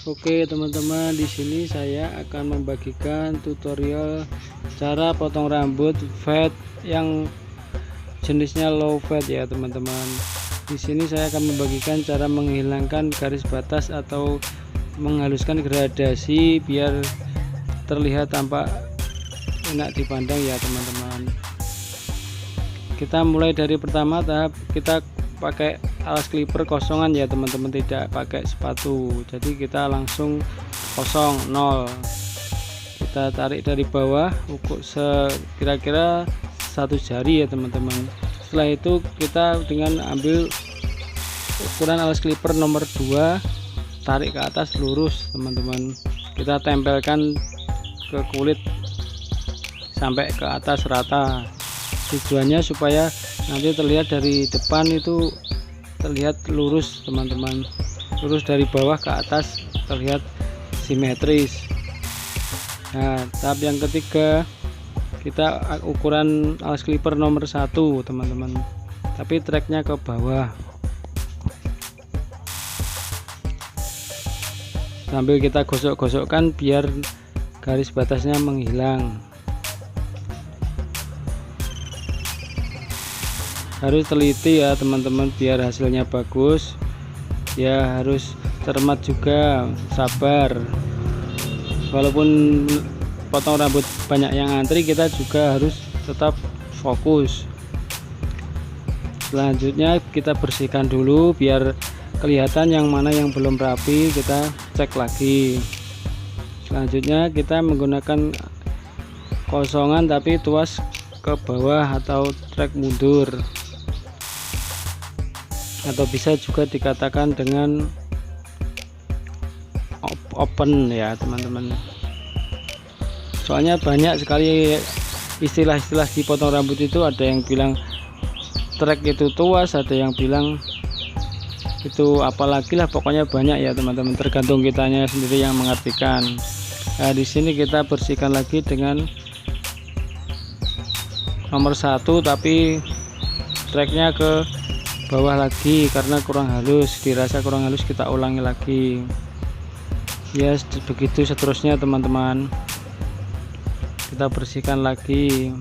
Oke teman-teman, di sini saya akan membagikan tutorial cara potong rambut fade yang jenisnya low fade ya teman-teman. Di sini saya akan membagikan cara menghilangkan garis batas atau menghaluskan gradasi biar terlihat tampak enak dipandang ya teman-teman. Kita mulai dari pertama tahap kita pakai alas clipper kosongan ya teman-teman, tidak pakai sepatu. Jadi kita langsung kosong 0. Kita tarik dari bawah ukur kira-kira 1 jari ya teman-teman. Setelah itu kita dengan ambil ukuran alas clipper nomor 2, tarik ke atas lurus teman-teman. Kita tempelkan ke kulit sampai ke atas rata. Tujuannya supaya nanti terlihat dari depan itu terlihat lurus teman-teman, lurus dari bawah ke atas terlihat simetris. Nah, tahap yang ketiga kita ukuran alas clipper nomor 1 teman-teman, tapi treknya ke bawah sambil kita gosok-gosokkan biar garis batasnya menghilang. Harus teliti ya teman-teman biar hasilnya bagus ya, harus cermat juga, sabar. Walaupun potong rambut banyak yang antri, kita juga harus tetap fokus. Selanjutnya kita bersihkan dulu biar kelihatan yang mana yang belum rapi, kita cek lagi. Selanjutnya kita menggunakan kosongan tapi tuas ke bawah atau trek mundur, atau bisa juga dikatakan dengan open ya teman-teman. Soalnya banyak sekali istilah-istilah di potong rambut itu, ada yang bilang trek itu tuas, ada yang bilang itu apalagi lah, pokoknya banyak ya teman-teman, tergantung kitanya sendiri yang mengartikan. Nah, di sini kita bersihkan lagi dengan nomor 1 tapi treknya ke bawah lagi karena kurang halus, dirasa kurang halus kita ulangi lagi ya. Begitu seterusnya teman-teman, kita bersihkan lagi.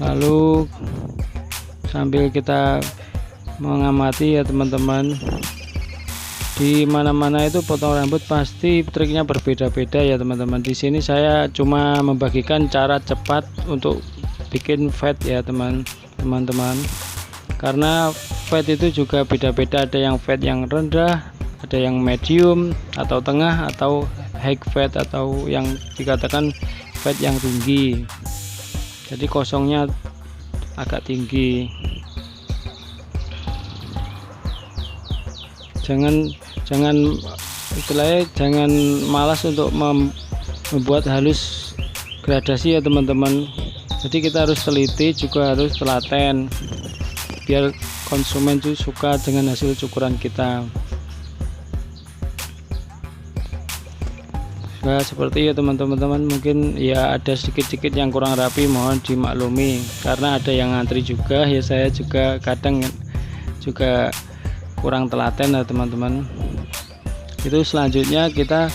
Lalu sambil kita mengamati ya teman-teman, di mana-mana itu potong rambut pasti triknya berbeda-beda ya teman-teman. Di sini saya cuma membagikan cara cepat untuk bikin fade ya teman-teman, karena fade itu juga beda-beda, ada yang fade yang rendah, ada yang medium atau tengah, atau high fade, atau yang dikatakan fade yang tinggi, jadi kosongnya agak tinggi. Jangan istilahnya jangan malas untuk membuat halus gradasi ya teman-teman. Jadi kita harus teliti, juga harus telaten biar konsumen itu suka dengan hasil cukuran kita. Nah, seperti ya teman-teman, mungkin ya ada sedikit-sedikit yang kurang rapi, mohon dimaklumi karena ada yang ngantri juga ya. Saya juga kadang juga kurang telaten ya teman-teman. Itu selanjutnya kita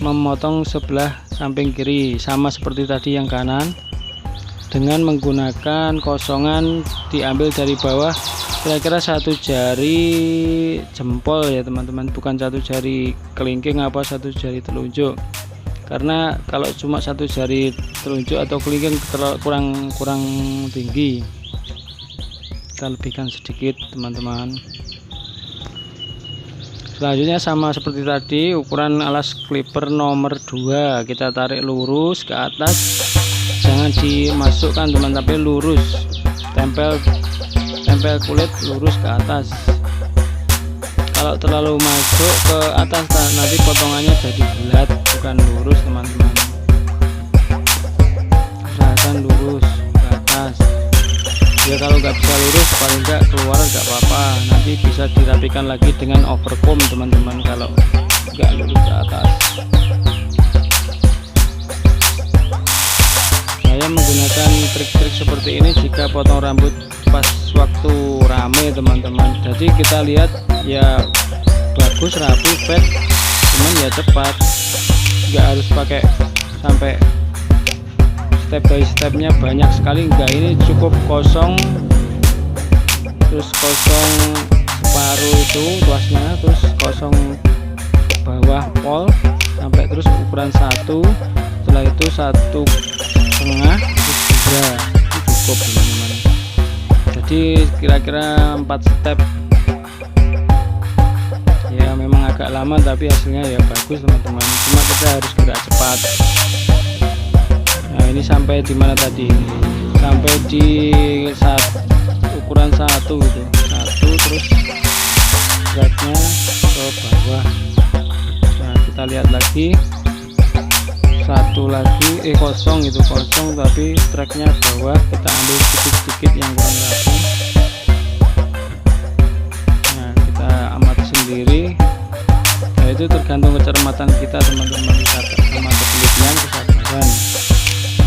memotong sebelah samping kiri sama seperti tadi yang kanan, dengan menggunakan kosongan diambil dari bawah kira-kira 1 jari jempol ya teman-teman, bukan 1 jari kelingking apa 1 jari telunjuk, karena kalau cuma 1 jari telunjuk atau kelingking kurang tinggi, kita lebihkan sedikit teman-teman. Selanjutnya sama seperti tadi, ukuran alas clipper nomor 2 kita tarik lurus ke atas, jangan dimasukkan teman, tapi lurus, tempel kulit lurus ke atas. Kalau terlalu masuk ke atas nanti potongannya jadi bulat, bukan lurus teman-teman. Usahakan lurus ke atas ya, kalau nggak bisa lurus paling nggak keluar nggak apa-apa, nanti bisa dirapikan lagi dengan overcomb teman-teman kalau nggak lurus ke atas. Saya menggunakan trik-trik seperti ini jika potong rambut pas waktu rambut rame teman-teman. Jadi kita lihat ya bagus, rapi, fat, cuman ya cepat, nggak harus pakai sampai step by stepnya banyak sekali, enggak. Ini cukup kosong, terus kosong separuh itu luasnya, terus kosong ke bawah pol sampai terus ukuran 1, setelah itu 1,5, terus 3, itu cukup teman-teman. Jadi kira-kira 4 step ya, memang agak lama tapi hasilnya ya bagus teman-teman, cuma kita harus gerak cepat. Nah ini sampai di mana tadi? Sampai di ukuran 1 gitu, 1 terus beratnya ke bawah. Nah kita lihat lagi, 1 lagi, kosong itu, kosong tapi tracknya bawah, kita ambil sedikit-sedikit yang kurang rapi. Nah kita amati sendiri. Nah itu tergantung kecermatan kita teman-teman, sama ketelitian, kesabaran.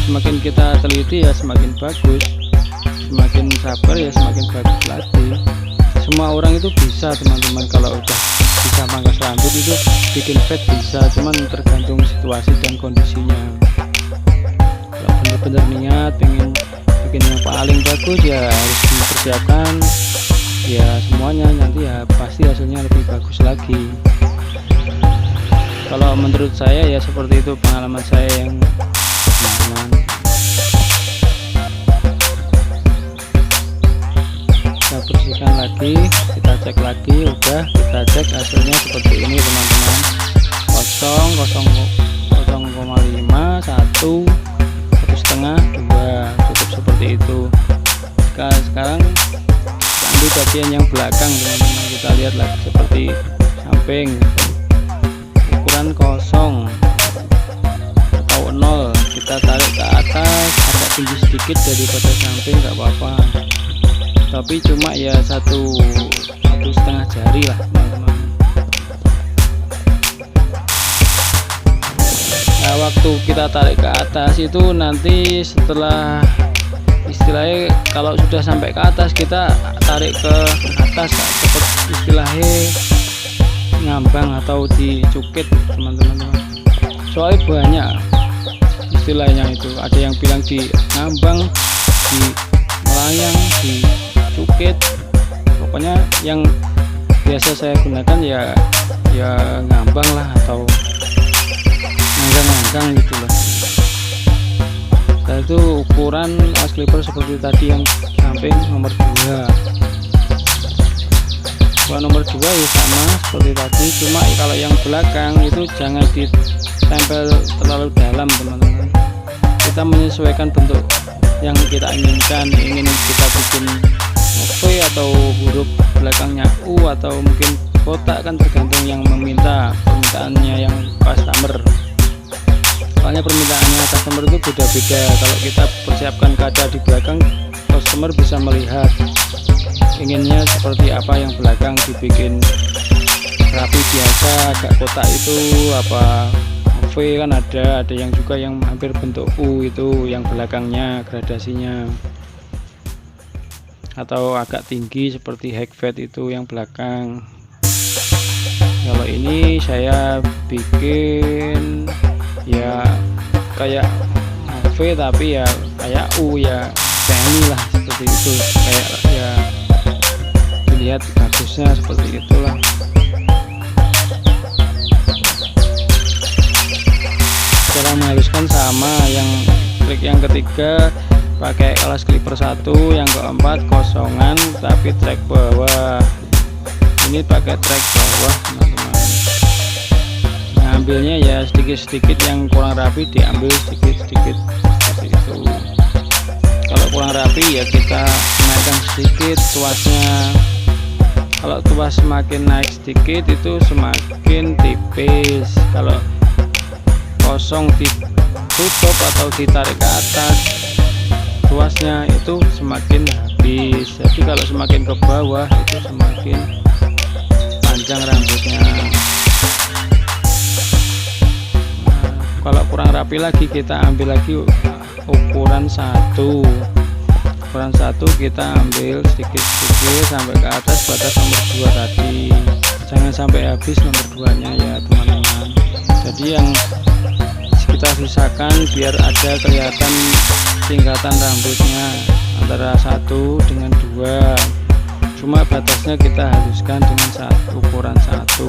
Semakin kita teliti ya semakin bagus, semakin sabar ya semakin bagus lagi. Semua orang itu bisa teman-teman, kalau udah bisa pangkas rambut itu bikin fat bisa, cuman tergantung situasi dan kondisinya. Kalau bener-bener niat pengen bikin yang paling bagus ya harus dipersiapkan ya semuanya, nanti ya pasti hasilnya lebih bagus lagi. Kalau menurut saya ya seperti itu pengalaman saya yang teman-teman. Kita bersihkan lagi, kita cek lagi, udah kita cek hasilnya seperti ini teman-teman, 0,5, 1, 1,5, 2, cukup seperti itu. Sekarang kita ambil bagian yang belakang teman-teman, kita lihat lagi seperti samping, ukuran 0 atau 0, kita tarik ke atas agak tinggi sedikit daripada samping, nggak apa-apa, tapi cuma ya 1,5 jari lah teman-teman. Nah waktu kita tarik ke atas itu nanti setelah istilahnya kalau sudah sampai ke atas kita tarik ke atas seperti istilahnya ngambang atau dicukit teman-teman. Soalnya banyak istilahnya itu, ada yang bilang di ngambang, di melayang, di cukit, pokoknya yang biasa saya gunakan ya ngambang lah atau nganggang gitu lah. Setelah itu ukuran as clipper seperti tadi yang samping nomor 2. Ukuran nomor 2 ya sama seperti tadi, cuma kalau yang belakang itu jangan ditempel terlalu dalam teman-teman. Kita menyesuaikan bentuk yang kita inginkan, ingin kita bikin V atau huruf belakangnya U atau mungkin kotak, kan tergantung yang meminta, permintaannya yang customer. Soalnya permintaannya customer itu beda-beda. Kalau kita persiapkan kaca di belakang, customer bisa melihat inginnya seperti apa, yang belakang dibikin rapi biasa agak kotak itu apa V kan ada yang juga yang hampir bentuk U itu yang belakangnya gradasinya, atau agak tinggi seperti high fat itu yang belakang. Kalau ini saya bikin ya kayak V tapi ya kayak U ya semi lah seperti itu, kayak ya dilihat bagusnya seperti itulah. Cara menghaluskan sama, yang trik yang ketiga pakai alas clipper 1, yang keempat kosongan tapi track bawah. Ini pakai track bawah teman-teman. Ngambilnya ya sedikit-sedikit, yang kurang rapi diambil sedikit-sedikit seperti itu. Kalau kurang rapi ya kita naikkan sedikit tuasnya. Kalau tuas semakin naik sedikit itu semakin tipis. Kalau kosong ditutup atau ditarik ke atas, tuasnya itu semakin habis. Jadi kalau semakin ke bawah itu semakin panjang rambutnya. Kalau kurang rapi lagi kita ambil lagi ukuran 1, ukuran 1 kita ambil sedikit-sedikit sampai ke atas batas nomor 2 tadi, jangan sampai habis nomor 2 nya ya teman-teman. Jadi yang kita sisakan biar ada kelihatan tingkatan rambutnya antara 1 dengan 2, cuma batasnya kita haluskan dengan ukuran 1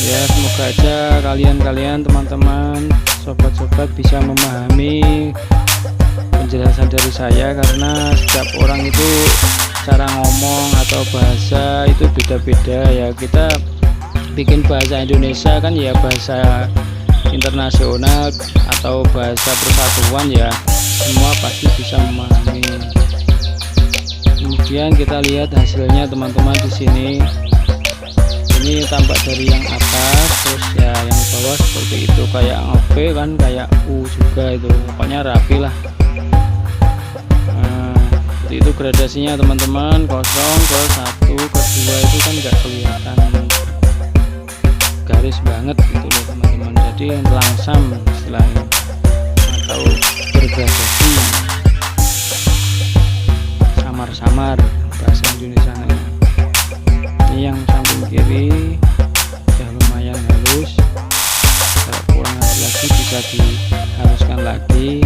ya. Semoga aja kalian teman-teman sobat-sobat bisa memahami penjelasan dari saya, karena setiap orang itu cara ngomong atau bahasa itu beda-beda ya. Kita bikin bahasa Indonesia kan ya bahasa internasional atau bahasa persatuan ya, semua pasti bisa memahami. Kemudian kita lihat hasilnya teman-teman di sini. Ini tampak dari yang atas, terus ya yang bawah seperti itu, kayak V kan, kayak U juga itu, pokoknya rapi lah. Nah, seperti itu gradasinya teman-teman, 0 ke 1 ke 2 itu kan nggak kelihatan garis banget gitu loh teman-teman, jadi langsam istilahnya atau bergradasi, samar-samar bahasa Indonesia. Ini yang samping kiri sudah lumayan halus, kalau kurang halus lagi bisa dihaluskan lagi.